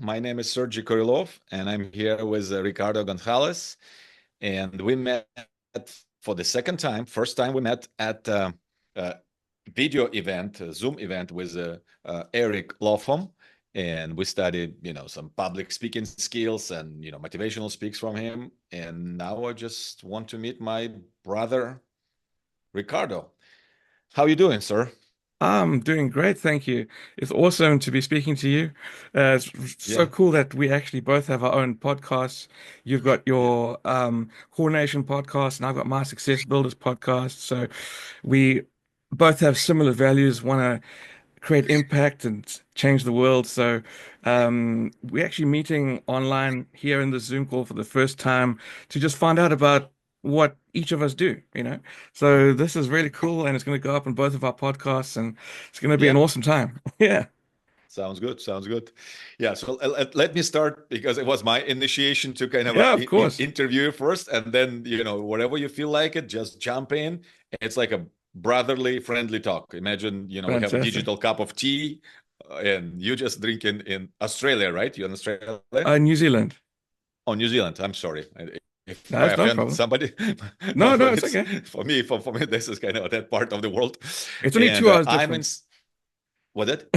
My name is Sergiy Korelov, and I'm here with Ricardo Goncalves. And we met for the second time. First time we met at a video event, a Zoom event with Eric Lofholm, and we studied, some public speaking skills and motivational speaks from him. And now I just want to meet my brother Ricardo. How you doing, sir? I'm doing great, thank you. It's awesome to be speaking to you. It's so Yeah, cool that we actually both have our own podcasts. You've got yeah, your coordination podcast, and I've got my Success Builders podcast. So we both have similar values, want to create impact and change the world. So we're actually meeting online here in the Zoom call for the first time to just find out about what each of us do. So this is really cool and it's going to go up on both of our podcasts and it's going to be an yeah. awesome time. Yeah. Sounds good. Sounds good. Yeah. So let me start because it was my initiation to kind of Yeah, of course. interview you first, and then whatever you feel like it, just jump in. It's like a brotherly, friendly talk. Imagine we have a Fantastic. digital cup of tea, and you just drink in Australia, right? You're in Australia? New Zealand. Oh, New Zealand. I'm sorry. If No, I it's no offend problem. somebody, no, No, no, it's it's okay. for me. This is kind of that part of the world, It's only and 2 hours I'm in. difference. What it?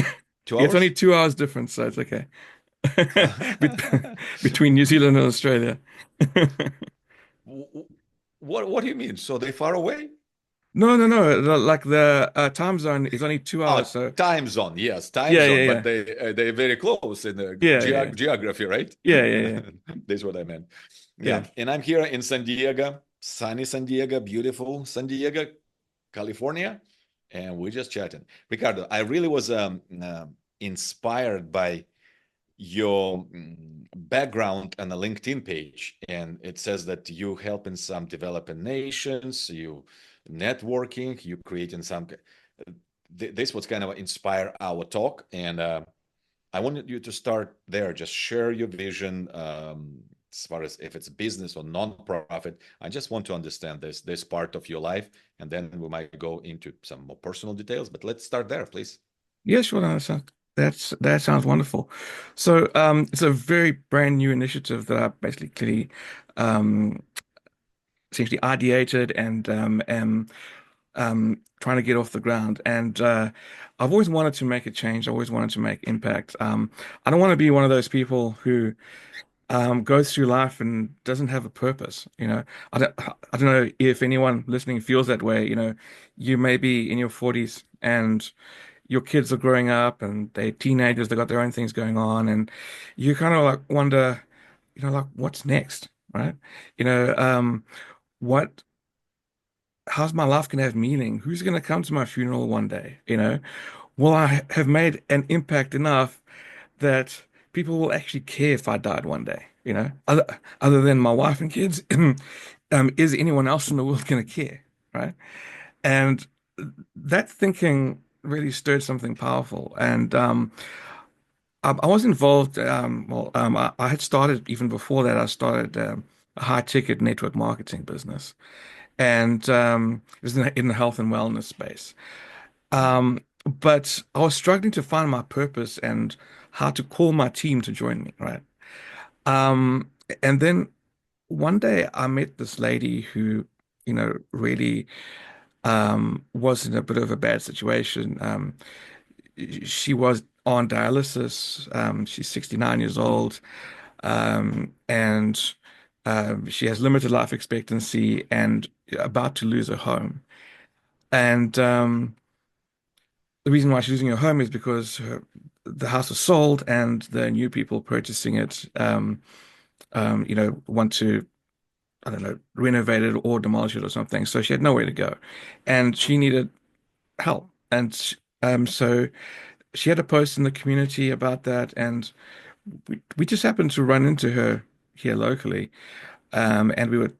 Two Yeah, it's only hours? 2 hours difference, so it's okay. Between New Zealand and Australia. What do you mean? So they far away? No, no, no. Like the time zone is only 2 hours. Oh, So time zone. Yes, time yeah, zone. yeah, But yeah, they're very close in the yeah, yeah, geography, right? yeah, yeah, yeah, That's what I meant. yeah. Yeah, and I'm here in San Diego, sunny San Diego, beautiful San Diego, California, and we're just chatting. Ricardo, I really was inspired by your background on a LinkedIn page, and it says that you help in some developing nations, you networking, you creating some. This was kind of inspire our talk, and I wanted you to start there. Just share your vision as far as if it's business or non-profit. I just want to understand this part of your life, and then we might go into some more personal details. But let's start there, please. Yeah, sure. That sounds wonderful. So it's a very brand new initiative that I basically um essentially ideated and am trying to get off the ground. And I've always wanted to make a change. I always wanted to make impact. I don't want to be one of those people who goes through life and doesn't have a purpose. I don't know if anyone listening feels that way. You may be in your 40s and your kids are growing up and they're teenagers, they got their own things going on, and you kind of like wonder, like what's next, right? You know, what how's my life gonna have meaning? Who's gonna come to my funeral one day? Will I have made an impact enough that people will actually care if I died one day? Other than my wife and kids, is anyone else in the world going to care? Right? And that thinking really stirred something powerful. And I was involved. I had started even before that. I started a high ticket network marketing business, and it was in the health and wellness space. But I was struggling to find my purpose and how to call my team to join me, right? Um, and then one day I met this lady who, really was in a bit of a bad situation. She was on dialysis. She's 69 years old, and she has limited life expectancy and about to lose her home. And the reason why she's losing her home is because the house was sold and the new people purchasing it, want to, I don't know, renovate it or demolish it or something. So she had nowhere to go, and she needed help. And so she had a post in the community about that, and we just happened to run into her here locally, and we were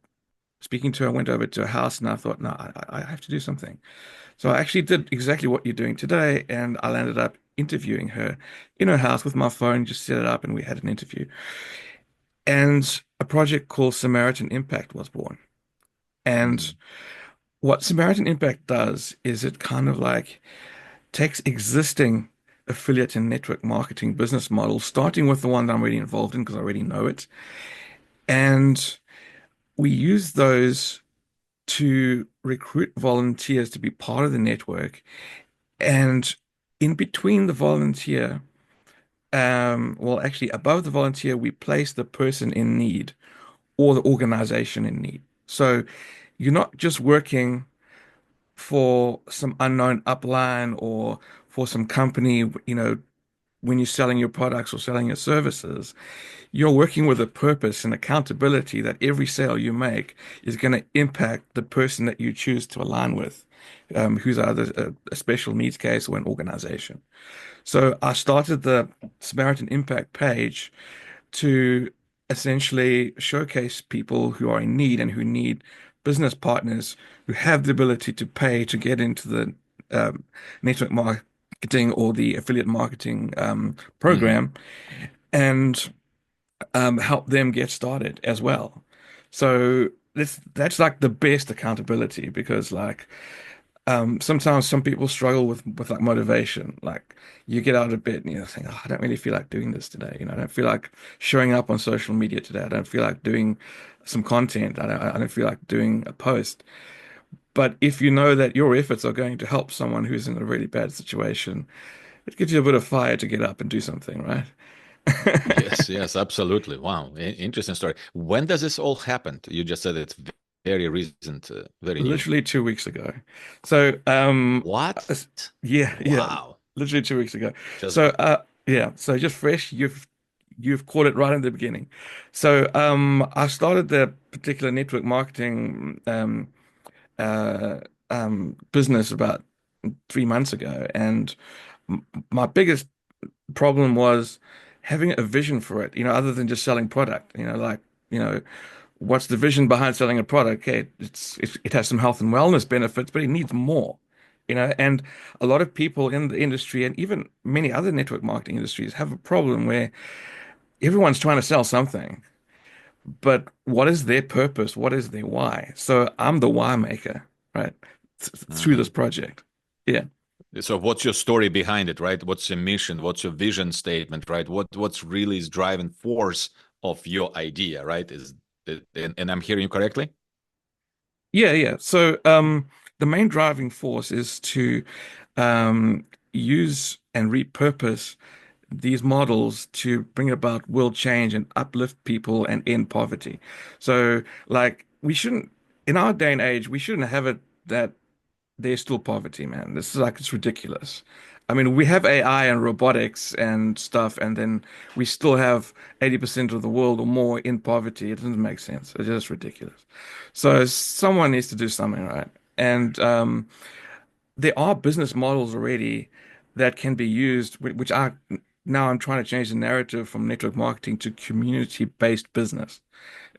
speaking to her. Went over to her house, and I thought, no, I have to do something. So I actually did exactly what you're doing today, and I landed up interviewing her in her house with my phone, just set it up, and we had an interview. And a project called Samaritan Impact was born. And Mm, what Samaritan Impact does is it kind of like takes existing affiliate and network marketing business models, starting with the one that I'm already involved in because I already know it. And we use those to recruit volunteers to be part of the network. And in between the volunteer, well, actually, above the volunteer, we place the person in need or the organization in need. So you're not just working for some unknown upline or for some company, when you're selling your products or selling your services, you're working with a purpose and accountability that every sale you make is going to impact the person that you choose to align with, who's either a special needs case or an organization. So I started the Samaritan Impact page to essentially showcase people who are in need and who need business partners who have the ability to pay to get into the network marketing or the affiliate marketing Hmm. program and help them get started as well. So that's like the best accountability because like sometimes some people struggle with like motivation. Like you get out of bed and you think, oh, I don't really feel like doing this today. I don't feel like showing up on social media today. I don't feel like doing some content. I don't feel like doing a post. But if you know that your efforts are going to help someone who's in a really bad situation, it gives you a bit of fire to get up and do something, right? Yes, yes, absolutely. Wow, interesting story. When does this all happen? You just said it's very recent, very new. Literally 2 weeks ago. So, What? uh, yeah, yeah, Wow. literally 2 weeks ago. Just So, yeah, so just fresh, you've caught it right in the beginning. So, I started the particular network marketing uh, business about 3 months ago, and my biggest problem was having a vision for it. Other than just selling product. Like you know what's the vision behind selling a product? Okay, it has some health and wellness benefits, but it needs more. And a lot of people in the industry and even many other network marketing industries have a problem where everyone's trying to sell something, but what is their purpose? What is their why? So I'm the why maker, right? Through this Mhm. project. Yeah. So what's your story behind it, right? What's your mission? What's your vision statement, right? What's really is driving force of your idea, right? Is it, and I'm hearing you correctly? Yeah, yeah. So, the main driving force is to use and repurpose these models to bring about world change and uplift people and end poverty. So, like, in our day and age, we shouldn't have it that there's still poverty, man. This is like, it's ridiculous. I mean, we have AI and robotics and stuff, and then we still have 80% of the world or more in poverty. It doesn't make sense. It's just ridiculous. So someone needs to do something, right? And there are business models already that can be used, which are now I'm trying to change the narrative from network marketing to community-based business.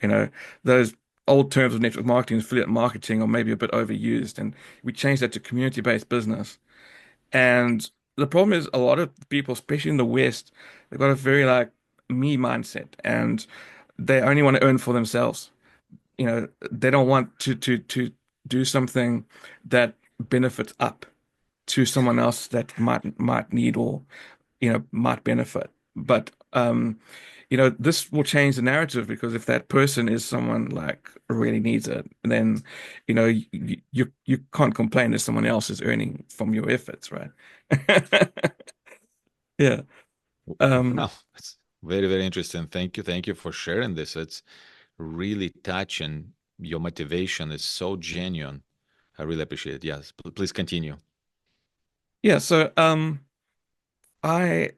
You know, those old terms of network marketing, affiliate marketing are maybe a bit overused, and we changed that to community-based business. And the problem is a lot of people, especially in the West, they've got a very like me mindset, and they only want to earn for themselves. They don't want to do something that benefits up to someone else that might need or might benefit. But this will change the narrative because if that person is someone like really needs it, then you can't complain if someone else is earning from your efforts, right? Yeah. Um, Wow, it's very, very interesting. Thank you for sharing this. It's really touching. Your motivation is so genuine. I really appreciate it. Yes, please continue. yeah, so I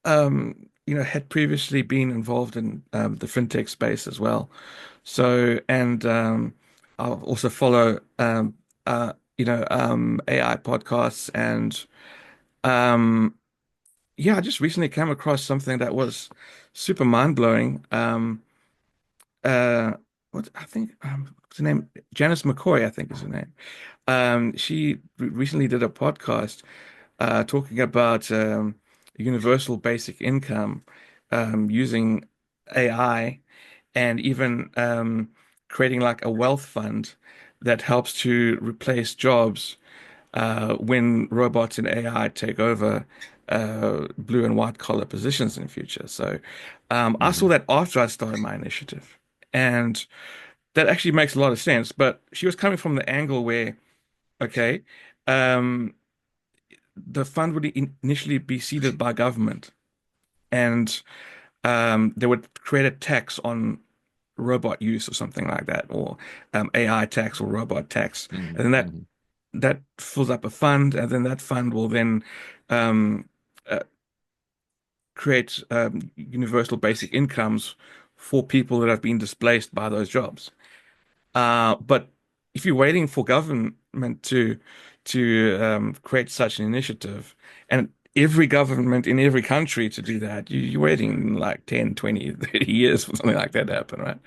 had previously been involved in the fintech space as well. So, and I'll also follow AI podcasts and um, yeah, I just recently came across something that was super mind-blowing. Uh, what I think what's her name? Janice McCoy, I think is her name. She recently did a podcast talking about universal basic income using AI and even creating like a wealth fund that helps to replace jobs when robots and AI take over blue and white collar positions in the future. So I saw Hmm. that after I started my initiative, and that actually makes a lot of sense. But she was coming from the angle where, okay, um, the fund would initially be seeded by government, and they would create a tax on robot use or something like that, or AI tax or robot tax, Hmm. and then that Hmm. that fills up a fund, and then that fund will then um, uh, create universal basic incomes for people that have been displaced by those jobs. But if you're waiting for government to create such an initiative, and every government in every country to do that, you're waiting like 10, 20, 30 years for something like that to happen, right?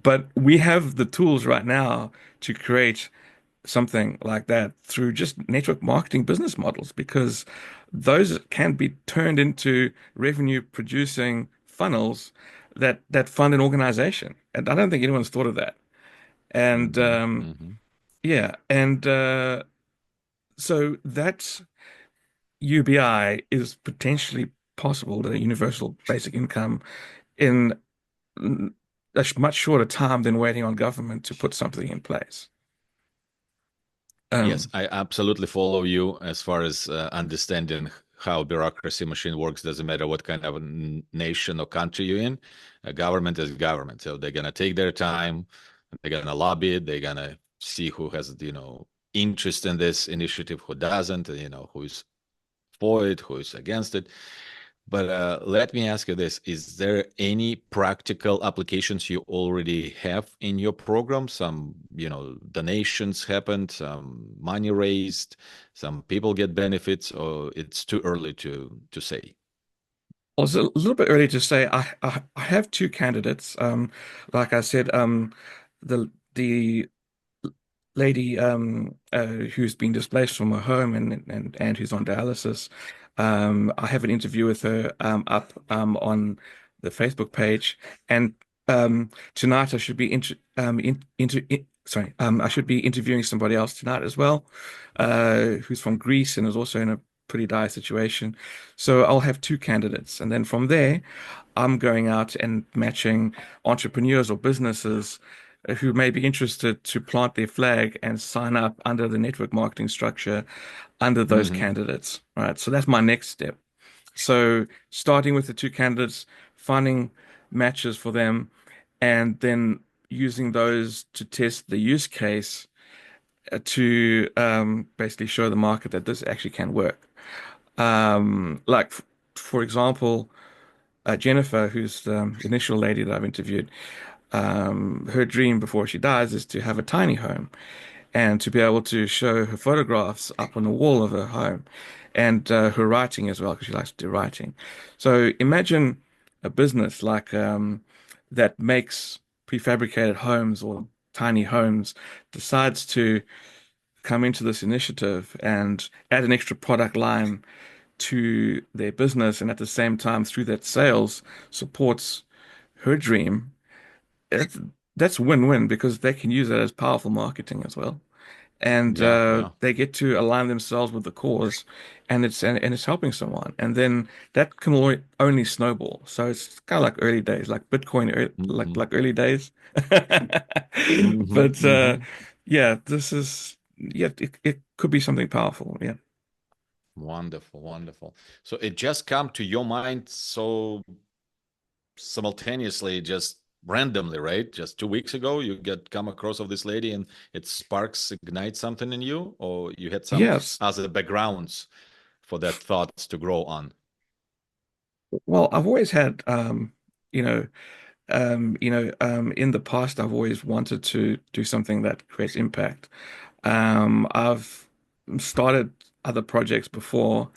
But we have the tools right now to create something like that through just network marketing business models because those can be turned into revenue producing funnels that fund an organization. And I don't think anyone's thought of that. And Hmm. Hmm. yeah, and so that UBI is potentially possible, the universal basic income, in a much shorter time than waiting on government to put something in place. Yes, Um, I absolutely follow you as far as understanding how bureaucracy machine works. Doesn't matter what kind of nation or country you're in. A government is government, so they're gonna take their time. They're gonna lobby it. They're gonna see who has, interest in this initiative, who doesn't, who's for it, who's against it. But let me ask you this: is there any practical applications you already have in your program? Some, donations happened, some money raised, some people get benefits, or it's too early to say? well, it's a little bit early to say. I have two candidates. Like I said, the lady who's been displaced from her home and who's on dialysis. I have an interview with her up on the Facebook page, and tonight I should be I should be interviewing somebody else tonight as well, who's from Greece and is also in a pretty dire situation. So I'll have two candidates, and then from there, I'm going out and matching entrepreneurs or businesses who may be interested to plant their flag and sign up under the network marketing structure under those Hmm. candidates. Right. So that's my next step. So starting with the two candidates, finding matches for them, and then using those to test the use case to basically show the market that this actually can work. Like, for example, Jennifer, who's the initial lady that I've interviewed, her dream before she dies is to have a tiny home and to be able to show her photographs up on the wall of her home and her writing as well, because she likes to do writing. So imagine a business like that makes prefabricated homes or tiny homes, decides to come into this initiative and add an extra product line to their business, and at the same time, through that sales, supports her dream. That's, that's win-win because they can use that as powerful marketing as well. And Yeah, yeah. they get to align themselves with the cause, and it's helping someone. And then that can only snowball. So it's kind of like early days, like Bitcoin, Hmm. like early days. Hmm. But Hmm. yeah, this is yeah, it could be something powerful. Yeah. Wonderful, wonderful. So it just come to your mind so simultaneously, just randomly, right? Just 2 weeks ago, you get come across of this lady, and it sparks, ignites something in you, or you had some Yes. other backgrounds for that thoughts to grow on. Well, I've always had you know, in the past, I've always wanted to do something that creates impact. I've started other projects before.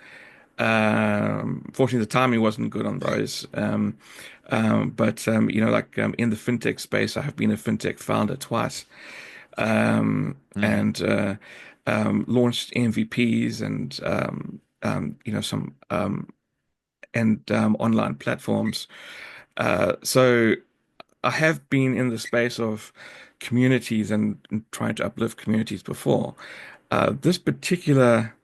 Fortunately, the timing wasn't good on those. But like in the fintech space, I have been a fintech founder twice, Hmm. and launched MVPs and some online platforms. So I have been in the space of communities and trying to uplift communities before. This particular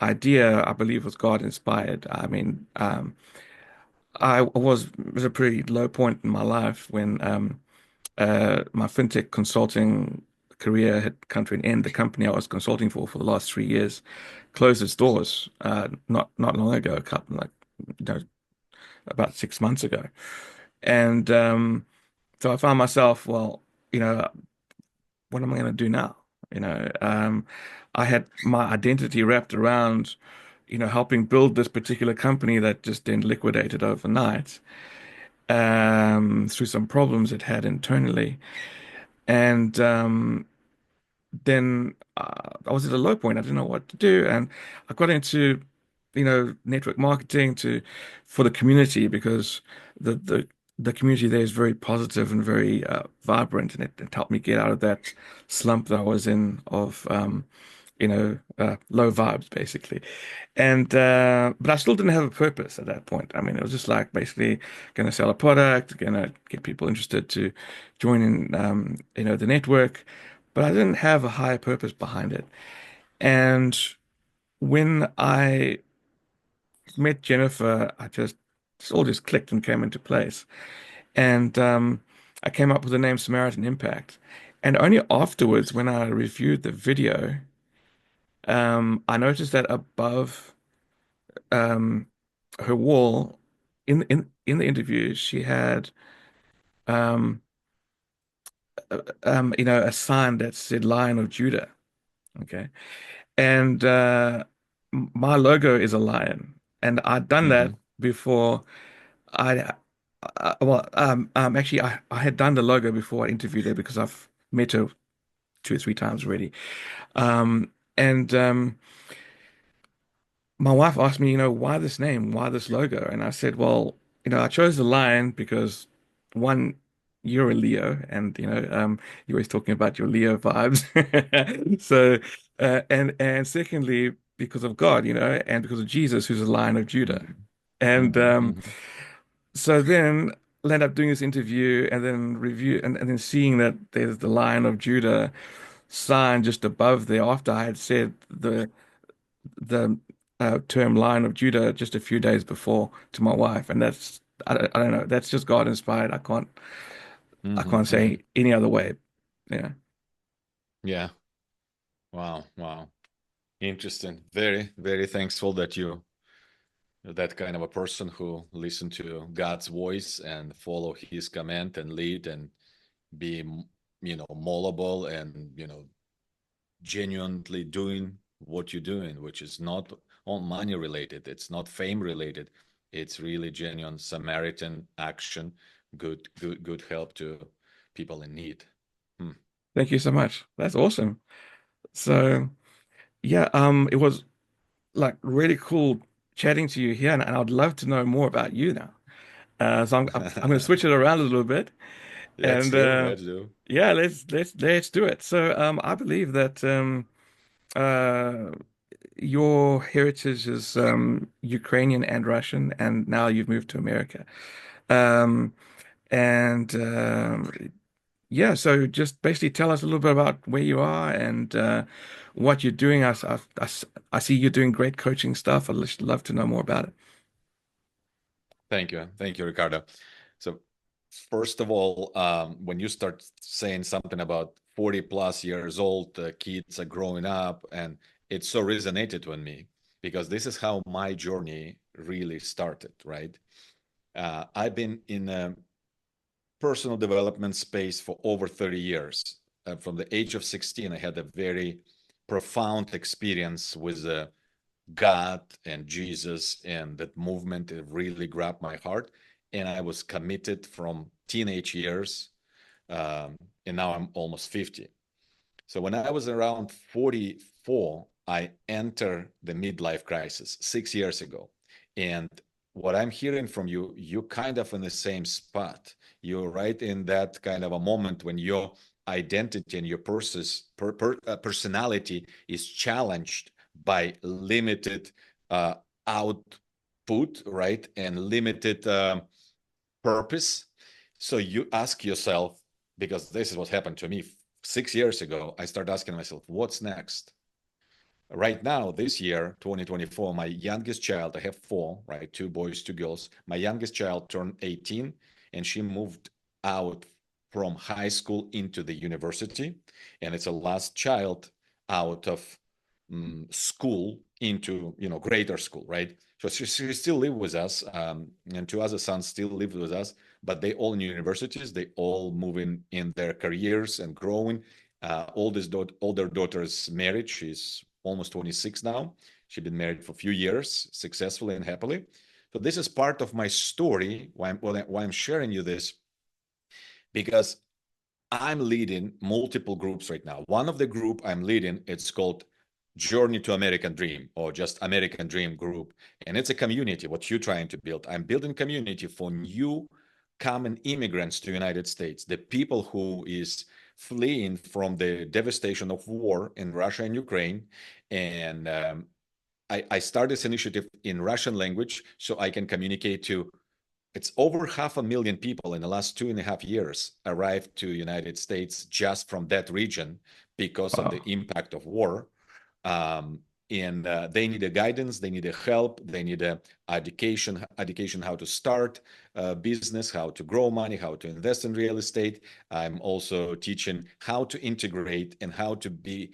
idea, I believe, was God inspired. I mean, I was it was a pretty low point in my life when my fintech consulting career had come to an end. The company I was consulting for the last 3 years closed its doors not long ago, a couple like you know, about 6 months ago. And so I found myself, well, you know, what am I going to do now? I had my identity wrapped around, helping build this particular company that just then liquidated overnight, through some problems it had internally. And then I was at a low point. I didn't know what to do, and I got into, network marketing to for the community because the the the community there is very positive and very vibrant, and it helped me get out of that slump that I was in of low vibes basically. And but I still didn't have a purpose at that point. I mean, it was just like basically going to sell a product, going to get people interested to join in, the network, but I didn't have a higher purpose behind it. And when I met Jennifer, it all just clicked and came into place. And I came up with the name Samaritan Impact. And only afterwards, when I reviewed the video, I noticed that above um, her wall in the interview, she had um, a sign that said Lion of Judah. Okay. And my logo is a lion. And I'd done that Mm-hmm. before I, actually, I had done the logo before I interviewed her because I've met her 2 or 3 times already. And my wife asked me, why this name? Why this logo? And I said, well, I chose the lion because one, you're a Leo, and you're always talking about your Leo vibes. So, and secondly, because of God, and because of Jesus, who's the Lion of Judah. And Mm-hmm. Mm-hmm. so then I ended up doing this interview and then review and then seeing that there's the Lion of Judah sign just above there after I had said the term Lion of Judah just a few days before to my wife, and I don't know, that's just God inspired. I Mm-hmm. can't Mm-hmm. say any other way. Yeah. Yeah. Wow. Wow. Interesting. Very, very thankful that you're that kind of a person who listen to God's voice and follow his command and lead and be, malleable and, genuinely doing what you're doing, which is not all money related. It's not fame related. It's really genuine Samaritan action, good help to people in need. Hmm. Thank you so much. That's awesome. So yeah, it was like really cool chatting to you here, and I'd love to know more about you now. So I'm going to switch it around a little bit, Let's and do, let's do. yeah, let's do it. So I believe that uh, your heritage is Ukrainian and Russian, and now you've moved to America. Um, and yeah, so just basically tell us a little bit about where you are and what you're doing. I see you're doing great coaching stuff. I'd just love to know more about it. Thank you, Ricardo. So first of all, when you start saying something about 40 plus years old, kids are growing up, and it so resonated with me because this is how my journey really started, right? I've been in a personal development space for over 30 years. From the age of 16, I had a very profound experience with God and Jesus, and that movement it really grabbed my heart. And I was committed from teenage years, and now I'm almost 50. So when I was around 44, I entered the midlife crisis 6 years ago. And what I'm hearing from you, you kind of in the same spot. You're right in that kind of a moment when your identity and your personality is challenged by limited uh, output, right? And limited purpose. So you ask yourself, because this is what happened to me 6 years ago, I started asking myself, what's next? right now, this year, 2024, my youngest child, I have four, right? Two boys, two girls. My youngest child turned 18 and she moved out from high school into the university. And it's a last child out of school into, greater school, right? So she still live with us. And two other sons still live with us, but they all in universities. They all moving in their careers and growing. Older daughter's married. She's almost 26 now. She's been married for a few years, successfully and happily. So this is part of my story, why I'm sharing you this, because I'm leading multiple groups right now. One of the group I'm leading, it's called Journey to American Dream, or just American Dream group. And it's a community, what you're trying to build. I'm building community for new common immigrants to United States, the people who is fleeing from the devastation of war in Russia and Ukraine. And I started this initiative in Russian language so I can communicate to, it's over 500,000 people in the last 2.5 years arrived to United States just from that region because of the Wow. impact of war. And they need a guidance, they need a help, they need a education how to start a business, how to grow money, how to invest in real estate. I'm also teaching how to integrate and how to be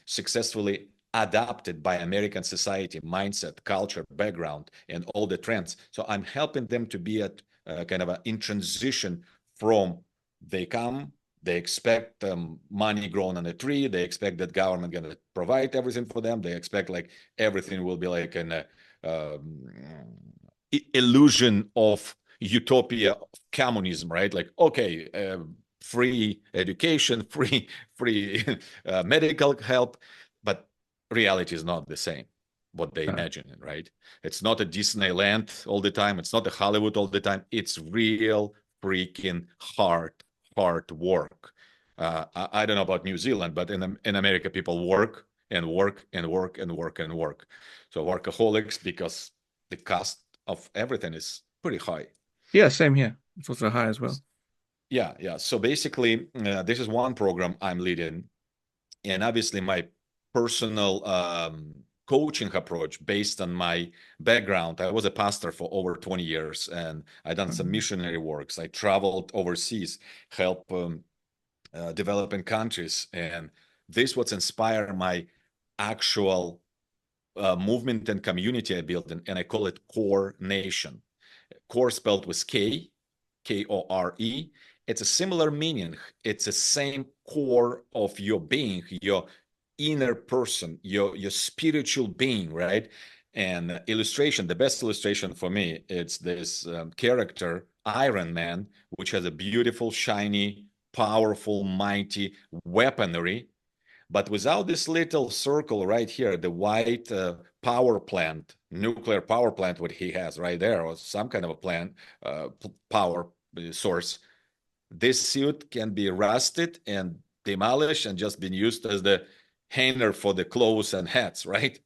successfully adopted by American society, mindset, culture, background, and all the trends. So I'm helping them to be at kind of in transition from they come, they expect money growing on a tree, they expect that government going to provide everything for them, they expect like everything will be like an illusion of utopia of communism, right? Like, okay, free education, free medical help, but reality is not the same what they Uh, imagine, right? It's not a Disneyland all the time, it's not a Hollywood all the time, it's real freaking hard work. I don't know about New Zealand, but in America people work and work and work and work and work. So workaholics, because the cost of everything is pretty high. yeah, same here. It's also high as well. Yeah. So basically, this is one program I'm leading, and obviously my personal coaching approach based on my background. I was a pastor for over 20 years, and I done some Mhm. missionary works. I traveled overseas, help developing countries, and this what's inspired my actual movement and community I built, and I call it Core Nation. Core spelled with K, Kore. It's a similar meaning. It's the same core of your being, your inner person, your spiritual being, right? And illustration, the best illustration for me, it's this character, Iron Man, which has a beautiful, shiny, powerful, mighty weaponry, but without this little circle right here, the white power plant, nuclear power plant, what he has right there, or some kind of a plant, power source, this suit can be rusted and demolished and just been used as the hanger for the clothes and hats, right?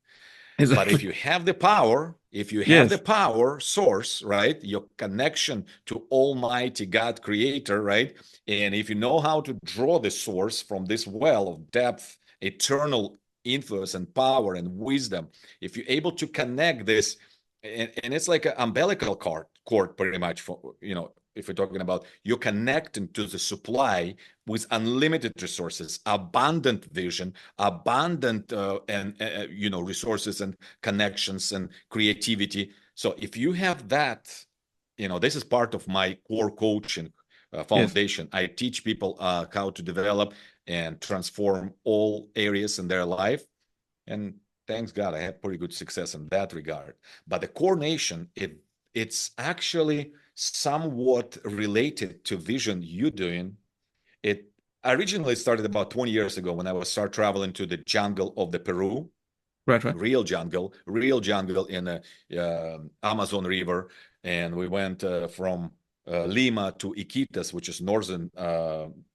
But if Exactly. you have the power, if you have the Yes. power source, right, your connection to Almighty God Creator, right, and if you know how to draw the source from this well of depth, eternal influence and power and wisdom, if you're able to connect this, and it's like an umbilical cord pretty much for, if you're talking about you're connecting to the supply with unlimited resources, abundant vision, abundant and resources and connections and creativity. So if you have that, this is part of my core coaching Yes. foundation. I teach people how to develop and transform all areas in their life, and thanks God I have pretty good success in that regard. But the core nation, it's actually somewhat related to vision you're doing. It originally started about 20 years ago when I was start traveling to the jungle of the Peru, Right, right. real jungle in the Amazon River, and we went from Lima to Iquitos, which is northern,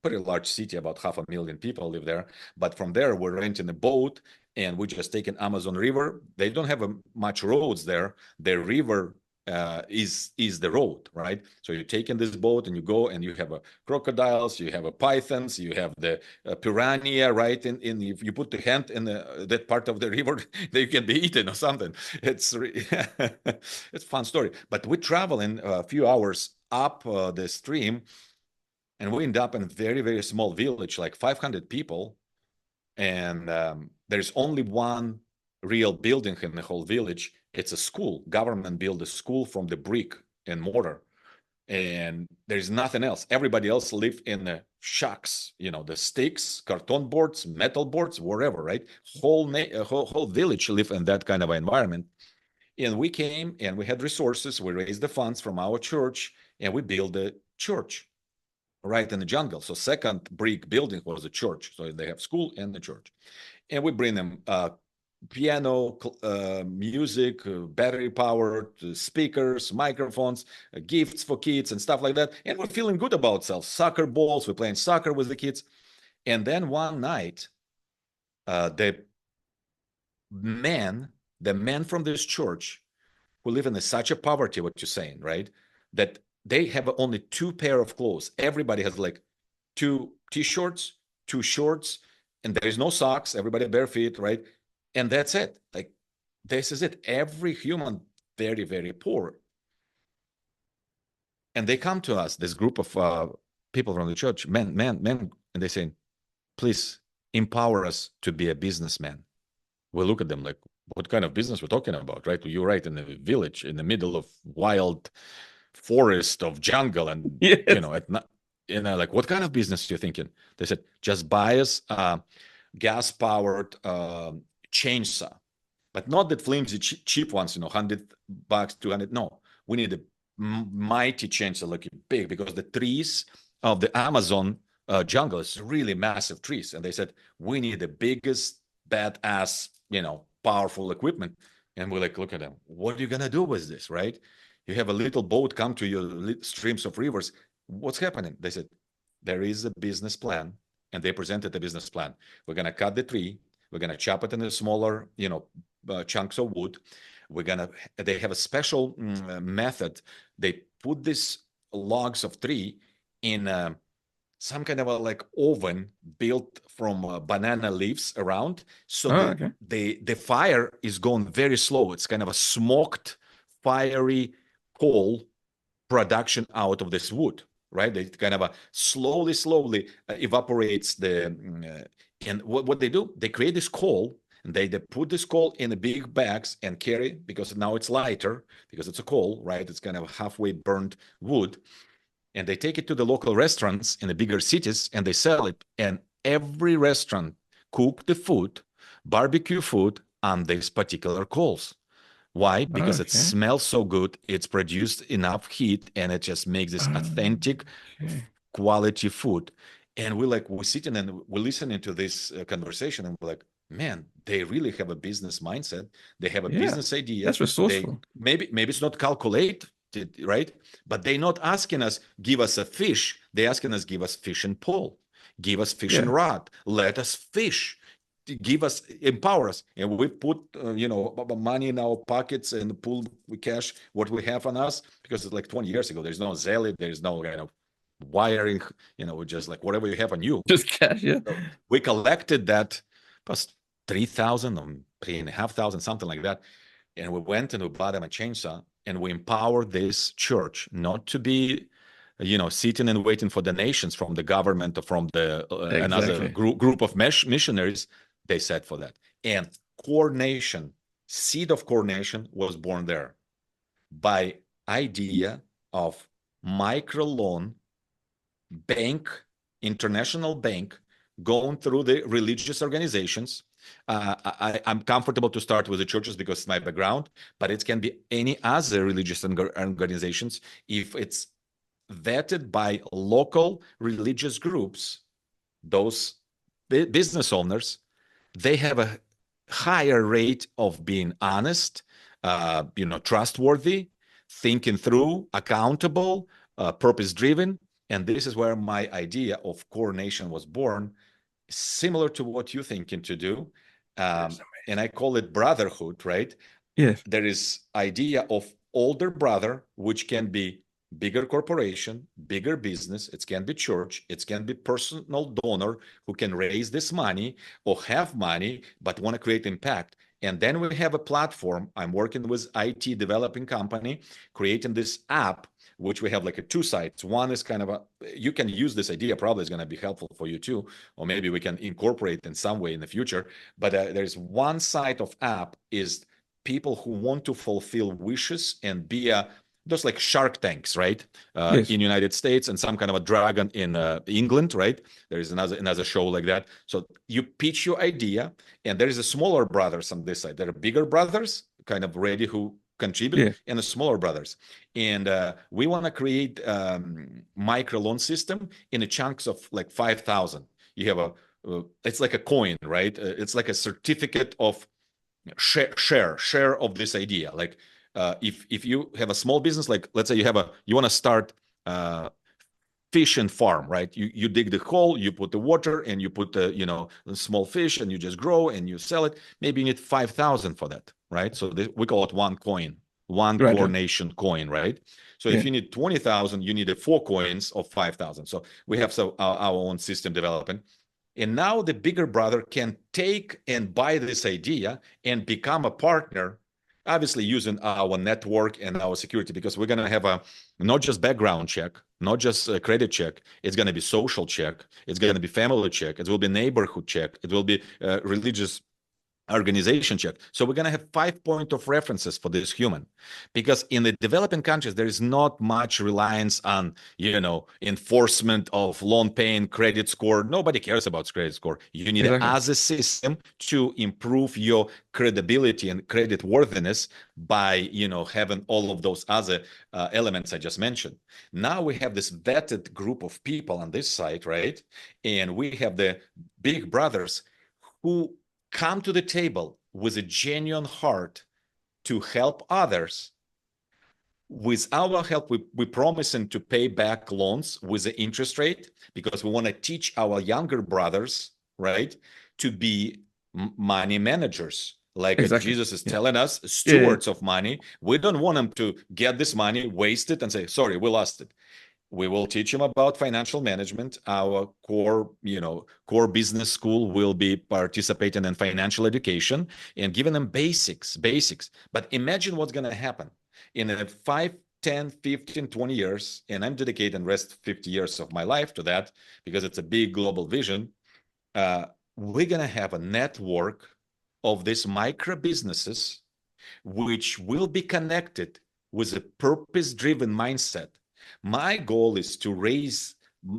pretty large city, about 500,000 people live there. But from there, we're renting a boat, and we just taking Amazon River. They don't have much roads there. The river is the road, right? So you're taking this boat and you go and you have crocodiles, you have pythons, you have the piranha, right? If you put the hand in that part of the river, they can be eaten or something. It's it's a fun story. But we travel in a few hours up the stream, and we end up in a very, very small village, like 500 people. And there's only one real building in the whole village. It's a school. Government built a school from the brick and mortar, and there's nothing else. Everybody else live in the shacks, the sticks, carton boards, metal boards, wherever, right? Whole village live in that kind of environment. And we came and we had resources. We raised the funds from our church and we built a church right in the jungle. So second brick building was a church. So they have school and the church. And we bring them piano, music, battery-powered speakers, microphones, gifts for kids and stuff like that. And we're feeling good about ourselves. Soccer balls, we're playing soccer with the kids. And then one night, the men from this church who live in such a poverty, what you're saying, right? That they have only 2 pair of clothes. Everybody has like 2 t-shirts, 2 shorts, and there is no socks. Everybody bare feet, right? And that's it. Like, this is it. Every human very, very poor. And they come to us, this group of people from the church, men, and they say, please empower us to be a businessman. We look at them like, what kind of business we're talking about, right? You're right, in the village, in the middle of wild forest of jungle, and Yes. at night, like, what kind of business are you thinking? They said, just buy us a gas-powered chainsaw, but not that flimsy cheap ones, $100, $200. No, we need a mighty chainsaw, like big, because the trees of the Amazon jungle is really massive trees, and they said we need the biggest badass, powerful equipment. And we're like, look at them. What are you gonna do with this, right? You have a little boat come to your streams of rivers. What's happening? They said, there is a business plan. And they presented a business plan. We're going to cut the tree. We're going to chop it into smaller, chunks of wood. They have a special method. They put these logs of tree in some kind of a like oven built from banana leaves around. So the fire is going very slow. It's kind of a smoked, fiery coal production out of this wood, right? They kind of slowly evaporates the, and what they do, they create this coal, and they put this coal in the big bags and carry, because now it's lighter, because it's a coal, right? It's kind of halfway burned wood. And they take it to the local restaurants in the bigger cities and they sell it. And every restaurant cook the food, barbecue food on these particular coals. Why? Because it smells so good. It's produced enough heat, and it just makes this authentic quality food. And we're sitting and we're listening to this conversation, and we're like, man, they really have a business mindset. They have a business idea. That's resourceful. Maybe it's not calculated, right? But they're not asking us, give us a fish. They're asking us, give us fish and pole, give us fish and rod. Let us fish. Give us, empower us, and we put money in our pockets and pull cash what we have on us, because it's like 20 years ago. There's no Zelle, there's no kind of wiring, just like whatever you have on you, just cash. So we collected that plus 3,000 or 3,500, something like that, and we went and we bought them a chainsaw, and we empowered this church not to be sitting and waiting for donations from the government or from the another group of missionaries. They said for that. And coordination, seed of coordination was born there by idea of microloan bank, international bank, going through the religious organizations. I'm comfortable to start with the churches because it's my background, but it can be any other religious organizations if it's vetted by local religious groups. Those business owners, they have a higher rate of being honest, trustworthy, thinking through, accountable, purpose-driven. And this is where my idea of coordination was born, similar to what you're thinking to do. And I call it brotherhood, right? Yes. There is idea of older brother, which can be bigger corporation, bigger business. It can be church. It can be personal donor who can raise this money or have money, but want to create impact. And then we have a platform. I'm working with IT developing company, creating this app, which we have like two sides. One is kind of you can use this idea, probably is going to be helpful for you too, or maybe we can incorporate in some way in the future. But there's one side of app is people who want to fulfill wishes and be those like Shark Tanks, right? Yes. In United States, and some kind of a dragon in England, right? There is another show like that. So you pitch your idea, and there is a smaller brothers on this side. There are bigger brothers, kind of ready who contribute, Yeah. and the smaller brothers. And we want to create micro loan system in a chunks of like 5,000. You have it's like a coin, right? It's like a certificate of share of this idea. Like if you have a small business, like let's say you want to start fish and farm, right? You dig the hole, you put the water, and you put the the small fish, and you just grow and you sell it. Maybe you need 5,000 for that, right? So we call it one coin, one Right. coronation coin, right? So if you need 20,000, you need 4 coins of 5,000. So we have our own system developing. And now the bigger brother can take and buy this idea and become a partner, obviously using our network and our security, because we're going to have not just background check, not just a credit check. It's going to be social check. It's going to be family check. It will be neighborhood check. It will be religious organization check. So we're going to have 5 points of references for this human, because in the developing countries there is not much reliance on enforcement of loan paying credit score. Nobody cares about credit score. You need Exactly. as a system to improve your credibility and credit worthiness by having all of those other elements I just mentioned. Now we have this vetted group of people on this side, right? And we have the big brothers who come to the table with a genuine heart to help others. With our help, we're promising to pay back loans with the interest rate, because we want to teach our younger brothers, right, to be money managers. Like Jesus is telling us, stewards of money. We don't want them to get this money, waste it, and say, sorry, we lost it. We will teach them about financial management. Our core business school will be participating in financial education and giving them basics. But imagine what's going to happen in 5, 10, 15, 20 years, and I'm dedicating the rest 50 years of my life to that, because it's a big global vision. We're going to have a network of these micro businesses, which will be connected with a purpose-driven mindset. My goal is to raise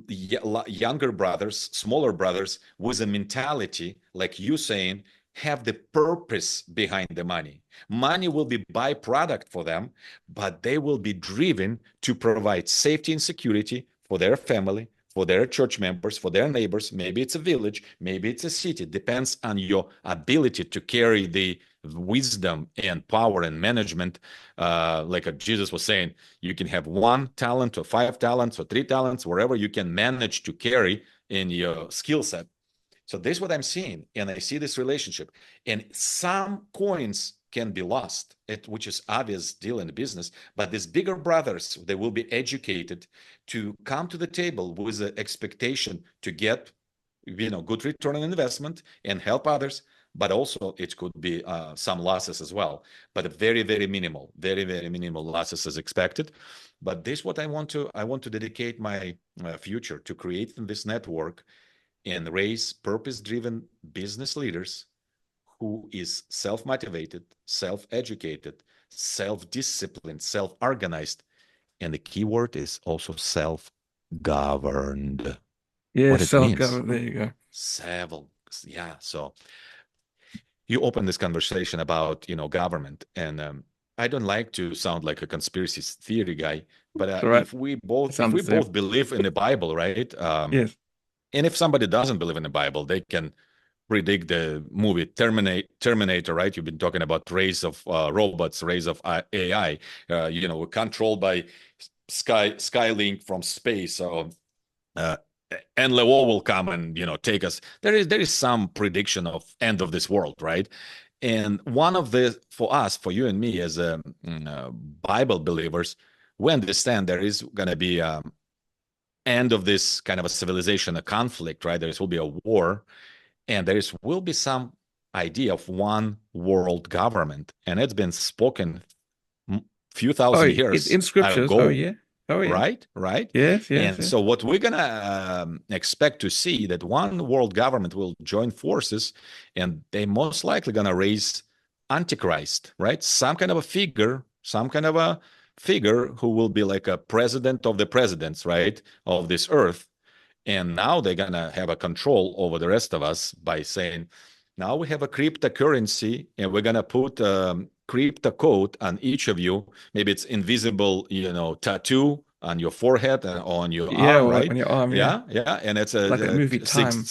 younger brothers, smaller brothers, with a mentality, like you saying, have the purpose behind the money. Money will be byproduct for them, but they will be driven to provide safety and security for their family, for their church members, for their neighbors. Maybe it's a village, maybe it's a city. Depends on your ability to carry the wisdom and power and management. Like Jesus was saying, you can have 1 talent or 5 talents or 3 talents, wherever you can manage to carry in your skill set. So this is what I'm seeing, and I see this relationship. And some coins can be lost, which is obvious deal in the business. But these bigger brothers, they will be educated to come to the table with the expectation to get, good return on investment and help others. But also it could be some losses as well, but very, very minimal losses is expected. But this is what I want to dedicate my future to, create this network and raise purpose-driven business leaders who is self-motivated, self-educated, self-disciplined, self-organized, and the key word is also self-governed. Yeah, What it means. self-governed. There you go. Yeah. So you open this conversation about government, and I don't like to sound like a conspiracy theory guy, but if we both believe in the Bible, right? Yes. And if somebody doesn't believe in the Bible, they can predict the movie Terminator, right? You've been talking about race of robots, race of AI, we're controlled by Skylink from space. So, and Leo will come and take us. There is some prediction of end of this world, right? And one of the, for us, for you and me as Bible believers, we understand there is going to be end of this kind of a civilization, a conflict, right? There will be a war, and will be some idea of one world government, and it's been spoken few Oh, thousand in years scriptures. Oh ago, yeah. Oh yeah. right. Yes, yes, And yes. so what we're gonna expect to see that one world government will join forces, and they most likely gonna raise Antichrist, right? Some kind of a figure, who will be like a president of the presidents, right, of this earth. And now they're gonna have a control over the rest of us by saying, now we have a cryptocurrency, and we're gonna put crypto code on each of you. Maybe it's invisible, tattoo on your forehead and on your Yeah, arm, or right? on your arm, yeah. Yeah, and it's Like that movie Time.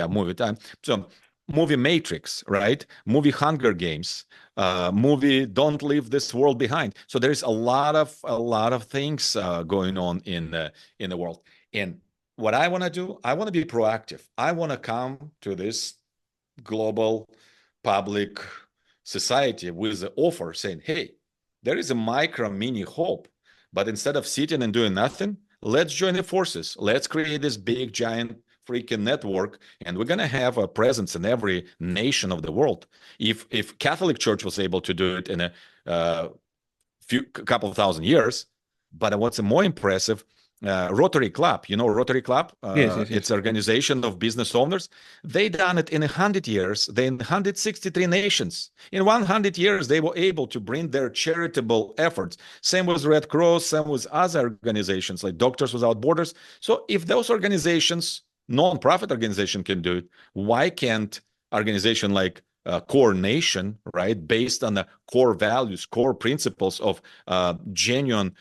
movie time. So movie Matrix, right? Movie Hunger Games, movie Don't Leave This World Behind. So there's a lot of things going on in the world. And what I want to do, I want to be proactive. I want to come to this global public society with the offer saying, hey, there is a micro mini hope, but instead of sitting and doing nothing, let's join the forces. Let's create this big giant freaking network, and we're going to have a presence in every nation of the world. If Catholic Church was able to do it in a couple of thousand years, but what's more impressive, Rotary Club, Rotary Club, Yes, yes, yes. it's an organization of business owners. They done it in 100 years. They in 163 nations. In 100 years, they were able to bring their charitable efforts. Same with Red Cross, same with other organizations like Doctors Without Borders. So if those organizations, non-profit organization can do it, why can't organization like core nation, right, based on the core values, core principles of genuine,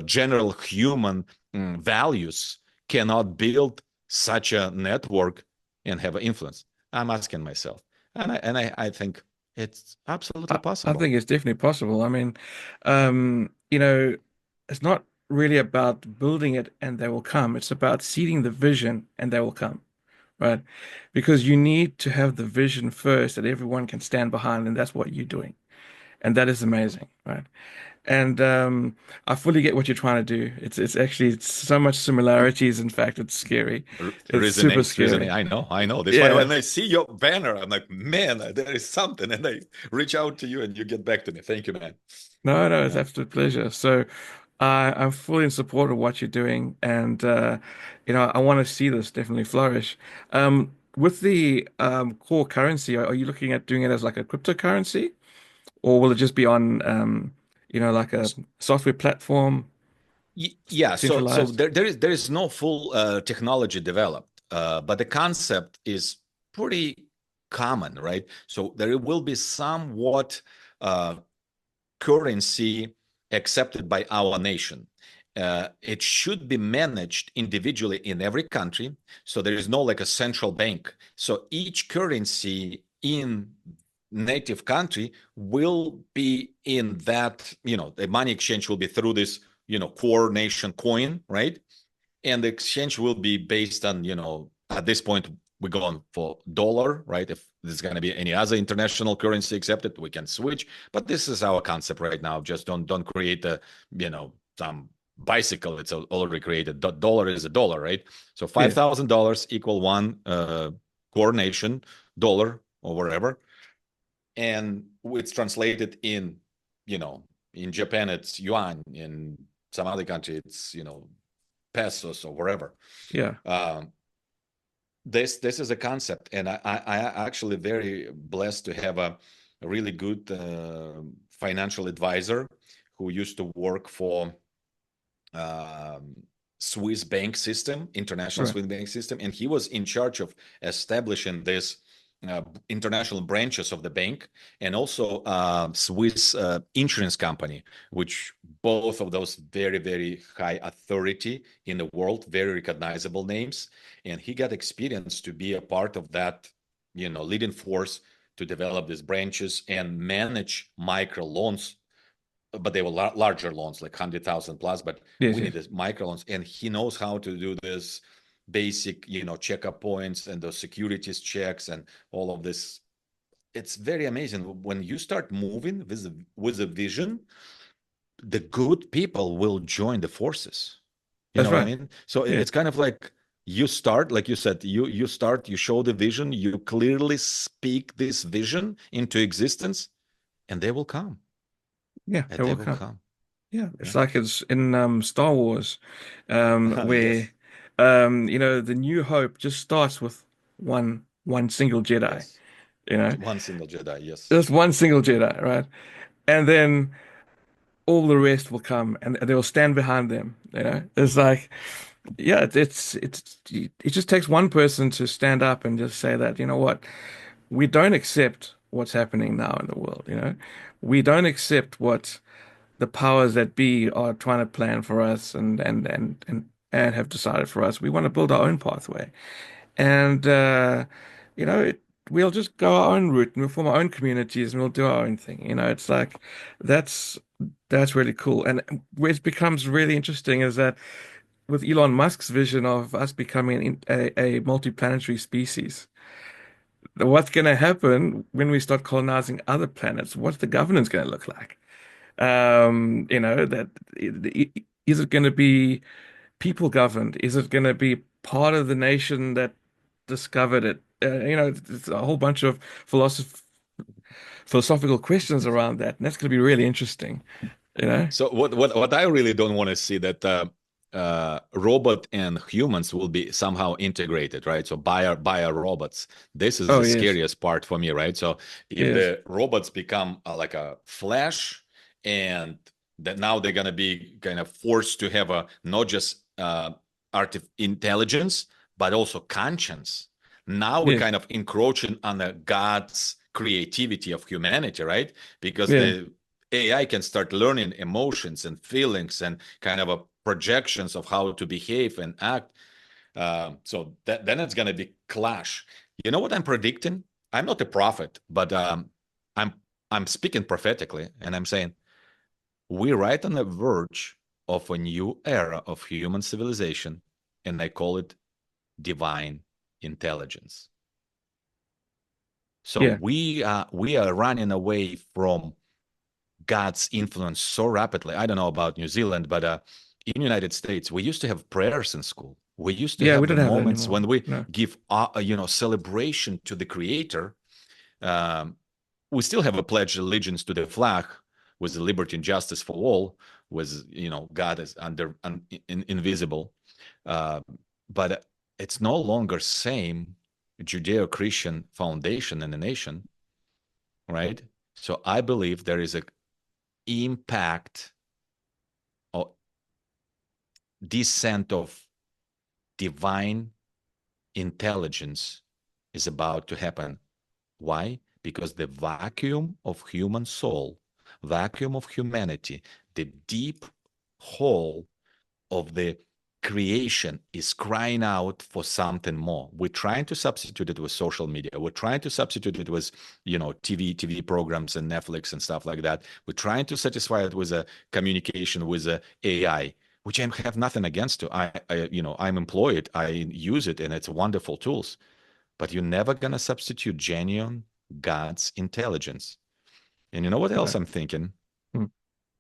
general human values, cannot build such a network and have an influence? I'm asking myself, and I think it's absolutely I possible. think it's definitely possible. I mean, it's not really about building it and they will come. It's about seeding the vision and they will come, right? Because you need to have the vision first that everyone can stand behind, and that's what you're doing. And that is amazing, right? And I fully get what you're trying to do. It's so much similarities. In fact, it's scary. It's super Resonates. scary. I know. That's why Yeah. when I see your banner, I'm like, man, there is something, and I reach out to you, and you get back to me. Thank you, man. No, no, it's Yeah. absolute pleasure. So I'm fully in support of what you're doing, and I want to see this definitely flourish. With the core currency, are you looking at doing it as like a cryptocurrency, or will it just be on like a software platform, Yeah, so centralized? there is no full technology developed, but the concept is pretty common, right? So there will be somewhat uh, currency accepted by our nation. It should be managed individually in every country, so there is no like a central bank. So each currency in native country will be in that, the money exchange will be through this, core nation coin, right? And the exchange will be based on, at this point, we're going for dollar, right? If there's going to be any other international currency accepted, we can switch. But this is our concept right now. Just don't create some bicycle. It's already created. Dollar is a dollar, right? So Yeah, $5,000 equal one core nation dollar or wherever, and it's translated in Japan it's yuan, in some other country it's pesos or wherever. yeah. um, this is a concept, and I actually very blessed to have a really good financial advisor who used to work for um, Swiss bank system, international Right. Swiss bank system, and he was in charge of establishing this international branches of the bank, and also Swiss insurance company, which both of those very, very high authority in the world, very recognizable names. And he got experience to be a part of that, leading force to develop these branches and manage micro loans, but they were larger loans, like 100,000 plus. But Yes, we yes. need this micro loans, and he knows how to do this basic, checkup points and those securities checks and all of this. it's very amazing when you start moving with a vision, the good people will join the forces. You That's know what I right. mean? So Yeah. it's kind of like you start, like you said, you start, you show the vision, you clearly speak this vision into existence, and they will come. Yeah, And they they will will come. come. Yeah, it's Yeah. like it's in Star Wars, where Yes. the New Hope just starts with one single Jedi, Yes. you know, One single Jedi. Yes. just one single Jedi, right? And then all the rest will come and they will stand behind them. It's like, yeah, it just takes one person to stand up and just say that, you know what, we don't accept what's happening now in the world, we don't accept what the powers that be are trying to plan for us and have decided for us. We want to build our own pathway. And you know, it, we'll just go our own route and we'll form our own communities and we'll do our own thing. It's like that's that's really cool. And where it becomes really interesting is that with Elon Musk's vision of us becoming a multi-planetary species, what's going to happen when we start colonizing other planets? What's the governance going to look like? That is it going to be people governed? Is it going to be part of the nation that discovered it? It's a whole bunch of philosophical questions around that, and that's going to be really interesting. You know? So what I really don't want to see that robot and humans will be somehow integrated, right? So buyer robots. This is Oh the yes, scariest part for me, right? So if yes, the robots become like a flash, and that now they're gonna be kind of forced to have a not just artificial intelligence but also conscience. Now we're yes, kind of encroaching on the God's creativity of humanity, right? Because yeah, the AI can start learning emotions and feelings and kind of a projections of how to behave and act. So then it's going to be clash. You know what I'm predicting? I'm not a prophet, but I'm I'm speaking prophetically, and I'm saying we're right on the verge of a new era of human civilization, and I call it divine intelligence. So yeah, we are running away from God's influence so rapidly. I don't know about New Zealand, but in United States, we used to have prayers in school. We used to yeah. We have the don't have that moments anymore. when we No. give, celebration to the Creator. Um, we still have a pledge allegiance to the flag with the liberty and justice for all, with God is invisible, uh, but it's no longer same Judeo-Christian foundation in the nation, right? So I believe there is a impact or descent of divine intelligence is about to happen. Why? Because the vacuum of human soul, vacuum of humanity, the deep hole of the creation is crying out for something more. We're trying to substitute it with social media. We're trying to substitute it with, TV programs and Netflix and stuff like that. We're trying to satisfy it with a communication with a AI, which I have nothing against. To I'm employed. I use it, and it's wonderful tools. But you're never gonna substitute genuine God's intelligence. And you know what else Right. I'm thinking? Hmm.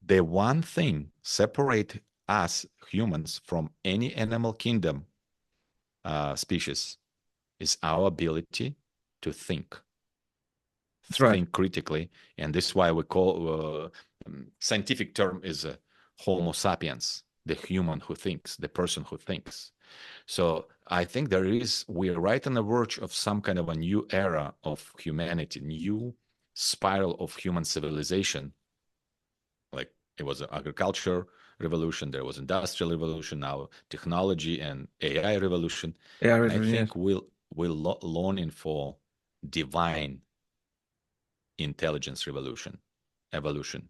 The one thing separate us humans from any animal kingdom species is our ability to That's right. think critically, and this is why we call scientific term is Homo sapiens, the human who thinks, the person who thinks. So I think we're right on the verge of some kind of a new era of humanity, new spiral of human civilization. Like it was an agriculture revolution, there was industrial revolution, now technology and AI revolution, Yeah, and I yes. think we're longing for divine intelligence revolution, evolution.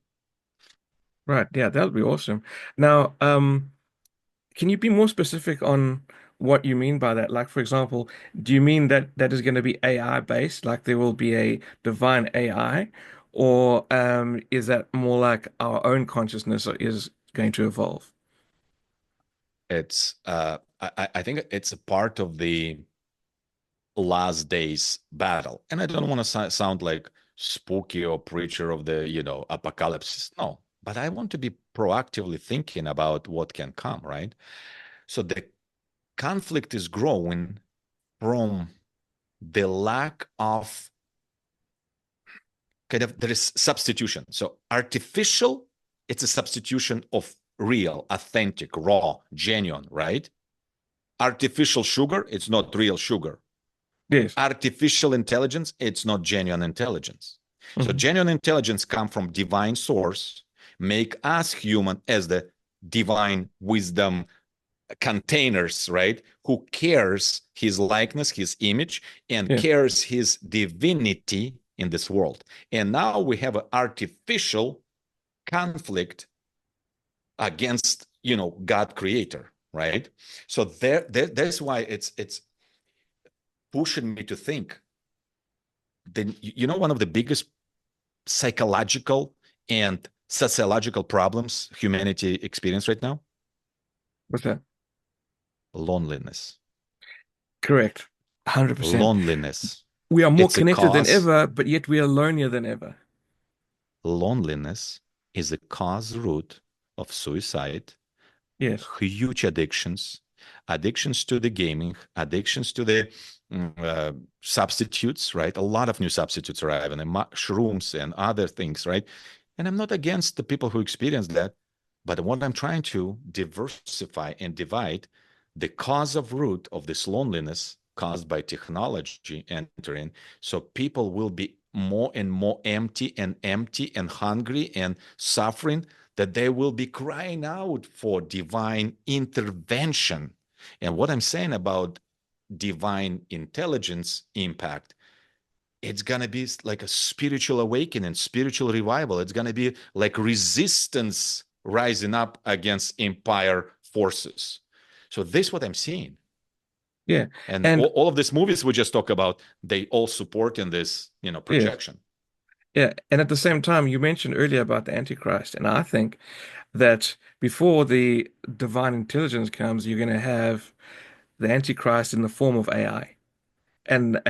Right. Yeah, that would be awesome. Now, can you be more specific on what you mean by that? Like, for example, do you mean that that is going to be AI based, like there will be a divine AI, or is that more like our own consciousness is going to evolve? It's I think it's a part of the last days battle. And I don't want to sound like spooky or preacher of the, apocalypse. No, but I want to be proactively thinking about what can come, right? So the conflict is growing from the lack of there is substitution. So artificial, it's a substitution of real, authentic, raw, genuine, right? Artificial sugar, it's not real sugar. Yes. Artificial intelligence, it's not genuine intelligence. So Hmm. genuine intelligence come from divine source, make us human as the divine wisdom containers, right? Who cares his likeness, his image, and Yeah. cares his divinity in this world. And now we have an artificial conflict against, God creator, right? So that's why it's pushing me to think. Then one of the biggest psychological and sociological problems humanity experience right now? What's that? Loneliness. Correct. 100%. Loneliness. We are more It's a connected than cause. ever, but yet we are lonelier than ever. Loneliness is a cause root of suicide, Yes. huge addictions, addictions to the gaming, addictions to the substitutes, right? A lot of new substitutes arriving, and shrooms and other things, right? And I'm not against the people who experience that, but what I'm trying to diversify and divide the cause of root of this loneliness caused by technology entering, so people will be more and more empty and hungry and suffering, that they will be crying out for divine intervention. And what I'm saying about divine intelligence impact, it's going to be like a spiritual awakening, spiritual revival. It's going to be like resistance rising up against empire forces. So this is what I'm seeing. Yeah. And And all of these movies we just talk about, they all support in this, yes. projection. Yeah. And at the same time, you mentioned earlier about the Antichrist. And I think that before the divine intelligence comes, you're going to have the Antichrist in the form of AI and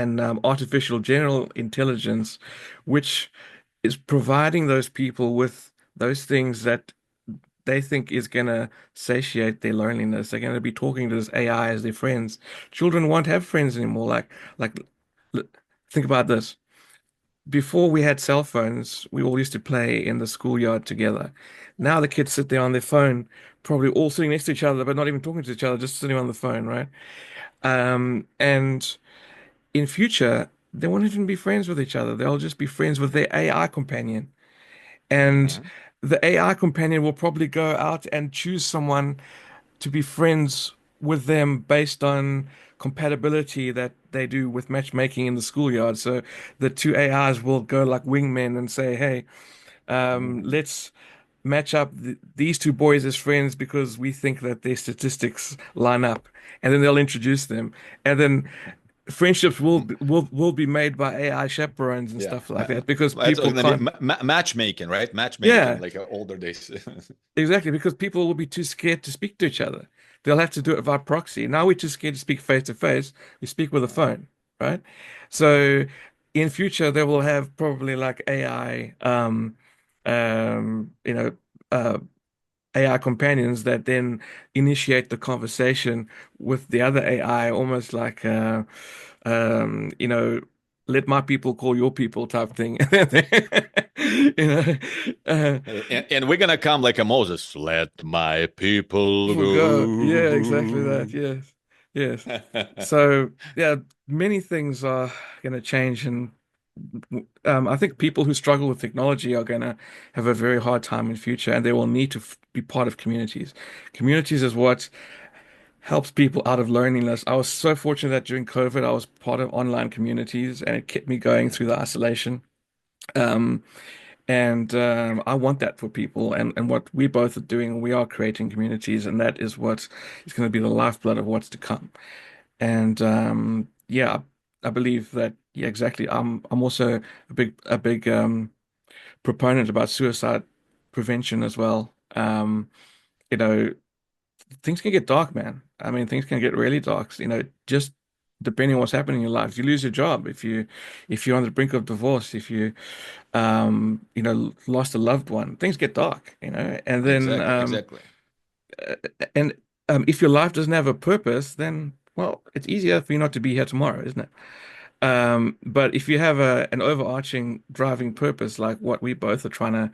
artificial general intelligence, which is providing those people with those things that they think is going to satiate their loneliness. They're going to be talking to this AI as their friends. Children won't have friends anymore. Like, l- think about this. Before we had cell phones, we all used to play in the schoolyard together. Now the kids sit there on their phone, probably all sitting next to each other, but not even talking to each other, just sitting on the phone, right? And in future, they won't even be friends with each other. They'll just be friends with their AI companion. And Mhm. the AI companion will probably go out and choose someone to be friends with them based on compatibility that they do with matchmaking in the schoolyard. So the two AIs will go like wingmen and say, hey, Mhm. let's match up these two boys as friends because we think that their statistics line up. And then they'll introduce them. And then friendships will be made by AI chaperones and Yeah. stuff like that because That's people can't. matchmaking, right? Matchmaking, Yeah, like older days. exactly, because people will be too scared to speak to each other. They'll have to do it via proxy. Now we're too scared to speak face to face. We speak with a phone, right? So in future they will have probably like AI, you know, uh, AI companions that then initiate the conversation with the other AI, almost like you know, let my people call your people type thing. You know, uh, And we're gonna come like a Moses. Let my people People go. Yeah, exactly that. go. Yes. Yes. So, yeah, many things are going to change. And I think people who struggle with technology are going to have a very hard time in future, and they will need to be part of communities. Communities is what helps people out of loneliness. I was so fortunate that during COVID, I was part of online communities, and it kept me going through the isolation. Um, and I want that for people. And what we both are doing, we are creating communities, and that is what is going to be the lifeblood of what's to come. And yeah, I believe that. Yeah, exactly. I'm also a big proponent about suicide prevention as well. You know, things can get dark, man. I mean, things can get really dark. You know, just depending on what's happening in your life. You lose your job, if you're on the brink of divorce, if you lost a loved one, things get dark, and then Exactly, exactly. uh, and if your life doesn't have a purpose, then well, it's easier for you not to be here tomorrow, isn't it? But if you have an overarching driving purpose, like what we both are trying to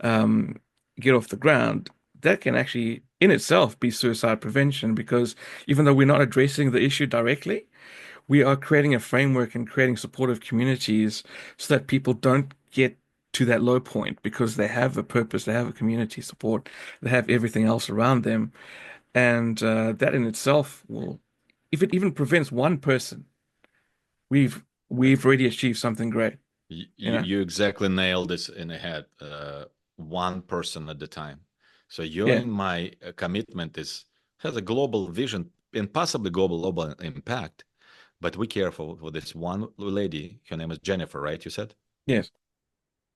um, get off the ground, that can actually in itself be suicide prevention because even though we're not addressing the issue directly, we are creating a framework and creating supportive communities so that people don't get to that low point because they have a purpose, they have a community support, they have everything else around them. And that in itself will, if it even prevents one person, we've we've already achieved something great, You, you you know? you exactly nailed this in the head. One person at a time. So your Yeah. and my commitment is has a global vision and possibly global impact. But we care for this one lady. Her name is Jennifer, right? You said, Yes.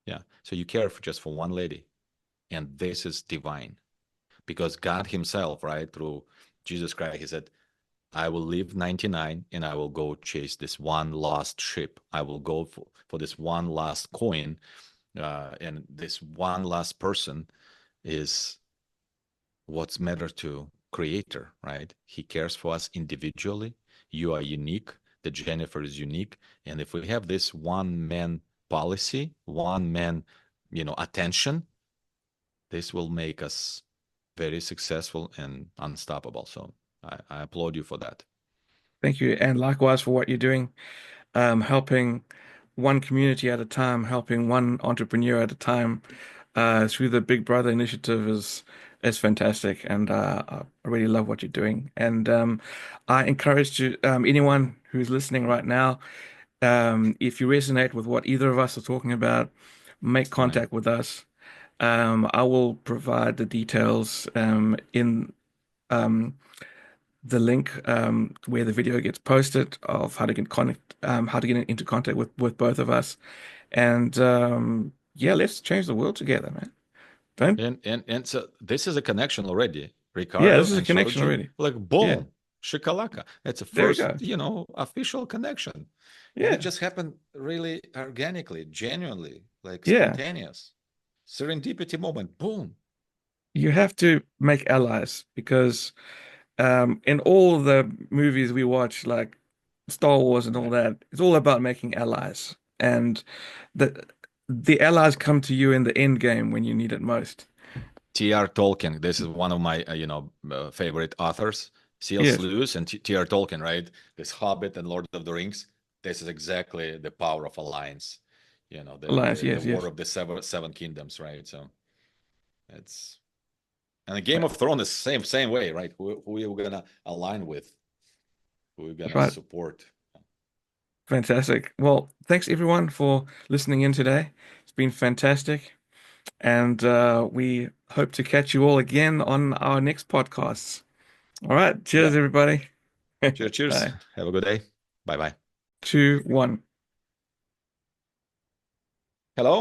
yeah. So you care for just for one lady, and this is divine because God Himself, right, through Jesus Christ, He said, I will leave 99 and I will go chase this one lost ship. I will go for this one last coin. And this one last person is what's matter to creator, right? He cares for us individually. You are unique. The Jennifer is unique. And if we have this one man policy, one man, attention, this will make us very successful and unstoppable. So I applaud you for that. Thank you. And likewise for what you're doing, helping one community at a time, helping one entrepreneur at a time, through the Big Brother initiative is fantastic. And I really love what you're doing. And I encourage anyone who's listening right now, if you resonate with what either of us are talking about, make Right. contact with us. I will provide the details in um, the link where the video gets posted of how to get into contact with both of us. And yeah, let's change the world together, man. Don't And so this is a connection already. Yeah, Ricardo this is a and connection Sergiy, already. like Yeah, boom, shikalaka. It's a there we first, go. official connection. And it Yeah, just happened really organically, genuinely, like yeah. spontaneous. Serendipity moment. Boom. You have to make allies because in all the movies we watch, like Star Wars and all Right. that, it's all about making allies. And the the allies come to you in the end game when you need it most. T.R. Tolkien. This is one of my, favorite authors. C.S. Yes, Lewis and T.R. Tolkien, right? This Hobbit and Lord of the Rings. This is exactly the power of alliance. The alliance. the, the Yes, war yes. of the seven kingdoms, right? So it's and the Game of Thrones is same way, right? Who you're gonna align with, who you're That's gonna right. support. Fantastic. Well, thanks everyone for listening in today. It's been fantastic. And we hope to catch you all again on our next podcasts. All right. Yeah. Cheers, everybody. Cheers, cheers. Bye. Have a good day. Bye bye. 2, 1. Hello.